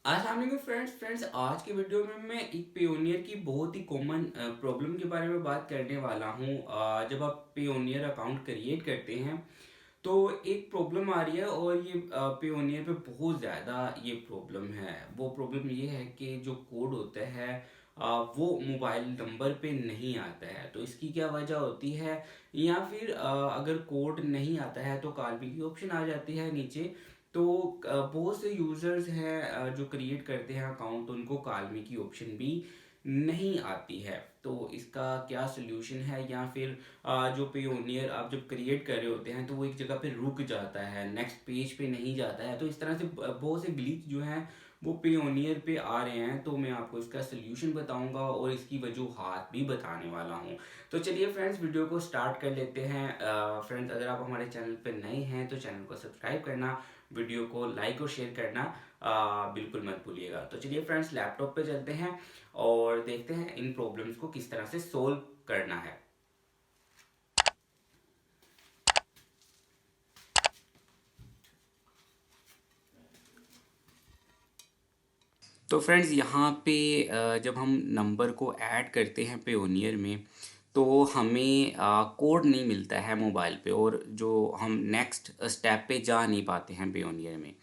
अस्सलाम वालेकुम फ्रेंड्स आज की वीडियो में मैं एक पेयोनियर की बहुत ही कॉमन प्रॉब्लम के बारे में बात करने वाला हूँ। जब आप पेयोनियर अकाउंट क्रिएट करते हैं तो एक प्रॉब्लम आ रही है और ये पेयोनियर पे बहुत ज़्यादा ये प्रॉब्लम है। वो प्रॉब्लम ये है कि जो कोड होता है वो मोबाइल नंबर पे नहीं आता है। तो इसकी क्या वजह होती है, या फिर अगर कोड नहीं आता है तो कॉलबैक की ऑप्शन आ जाती है नीचे। तो बहुत से यूज़र्स हैं जो क्रिएट करते हैं अकाउंट, उनको कॉलमी की ऑप्शन भी नहीं आती है। तो इसका क्या सोल्यूशन है, या फिर जो पेयोनियर आप जब क्रिएट कर रहे होते हैं तो वो एक जगह पे रुक जाता है, नेक्स्ट पेज पे नहीं जाता है। तो इस तरह से बहुत से ग्लिच जो हैं वो पेयोनियर पे आ रहे हैं। तो मैं आपको इसका सोल्यूशन बताऊंगा और इसकी वजूहात भी बताने वाला हूँ। तो चलिए फ्रेंड्स, वीडियो को स्टार्ट कर लेते हैं। फ्रेंड्स, अगर आप हमारे चैनल पे नए हैं तो चैनल को सब्सक्राइब करना, वीडियो को लाइक और शेयर करना बिल्कुल मत भूलिएगा। तो चलिए फ्रेंड्स, लैपटॉप पे चलते हैं और देखते हैं इन प्रॉब्लम्स को किस तरह से सोल्व करना है। तो फ्रेंड्स, यहाँ पे जब हम नंबर को ऐड करते हैं पेयोनियर में तो हमें कोड नहीं मिलता है मोबाइल पे, और जो हम नेक्स्ट स्टेप पे जा नहीं पाते हैं पेयोनियर में।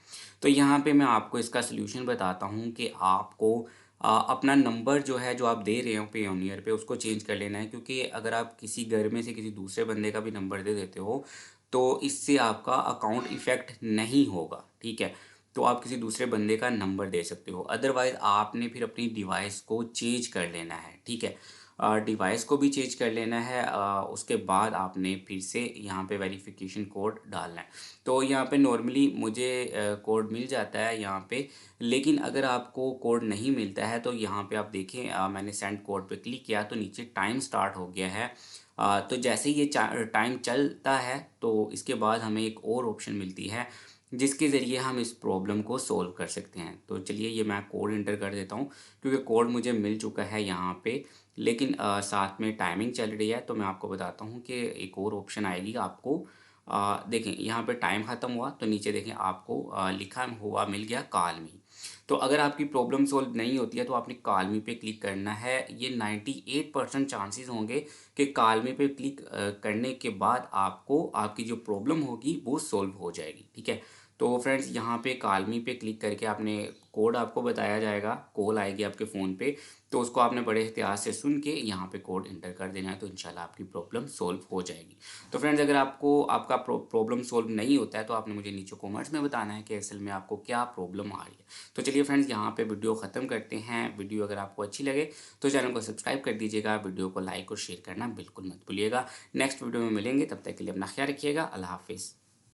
तो यहाँ पे मैं आपको इसका सलूशन बताता हूँ कि आपको अपना नंबर जो है, जो आप दे रहे हो पेयोनियर पे, उसको चेंज कर लेना है। क्योंकि अगर आप किसी घर में से किसी दूसरे बंदे का भी नंबर दे देते हो तो इससे आपका अकाउंट इफ़ेक्ट नहीं होगा, ठीक है। तो आप किसी दूसरे बंदे का नंबर दे सकते हो, अदरवाइज़ आपने फिर अपनी डिवाइस को चेंज कर लेना है, ठीक है। डिवाइस को भी चेंज कर लेना है, उसके बाद आपने फिर से यहाँ पे वेरिफिकेशन कोड डालना है। तो यहाँ पे नॉर्मली मुझे कोड मिल जाता है यहाँ पे। लेकिन अगर आपको कोड नहीं मिलता है तो यहाँ पे आप देखें, मैंने सेंड कोड पे क्लिक किया तो नीचे टाइम स्टार्ट हो गया है। तो जैसे ही ये टाइम चलता है तो इसके बाद हमें एक और ऑप्शन मिलती है जिसके ज़रिए हम इस प्रॉब्लम को सोल्व कर सकते हैं। तो चलिए, ये मैं कोड इंटर कर देता हूँ क्योंकि कोड मुझे मिल चुका है यहाँ पे। लेकिन साथ में टाइमिंग चल रही है, तो मैं आपको बताता हूँ कि एक और ऑप्शन आएगी आपको। देखें, यहाँ पे टाइम ख़त्म हुआ तो नीचे देखें आपको लिखा हुआ मिल गया कॉल मी। तो अगर आपकी प्रॉब्लम सोल्व नहीं होती है तो आपने कॉल मी पे क्लिक करना है। ये 98% चांसेस होंगे कि कॉल मी पे क्लिक करने के बाद आपको आपकी जो प्रॉब्लम होगी वो सोल्व हो जाएगी, ठीक है। तो फ्रेंड्स, यहाँ पे कॉल मी पे क्लिक करके आपने कोड आपको बताया जाएगा, कॉल आएगी आपके फ़ोन पे। तो उसको आपने बड़े एहतियात से सुन के यहाँ पे कोड इंटर कर देना है, तो इंशाल्लाह आपकी प्रॉब्लम सोल्व हो जाएगी। तो फ्रेंड्स, अगर आपको आपका प्रॉब्लम सोल्व नहीं होता है तो आपने मुझे नीचे कमेंट्स में बताना है कि असल में आपको क्या प्रॉब्लम आ रही है। तो चलिए फ्रेंड्स, यहाँ पे वीडियो ख़त्म करते हैं। वीडियो अगर आपको अच्छी लगे तो चैनल को सब्सक्राइब कर दीजिएगा, वीडियो को लाइक और शेयर करना बिल्कुल मत भूलिएगा। नेक्स्ट वीडियो में मिलेंगे, तब तक के लिए अपना ख्याल रखिएगा। अल्लाह हाफिज़।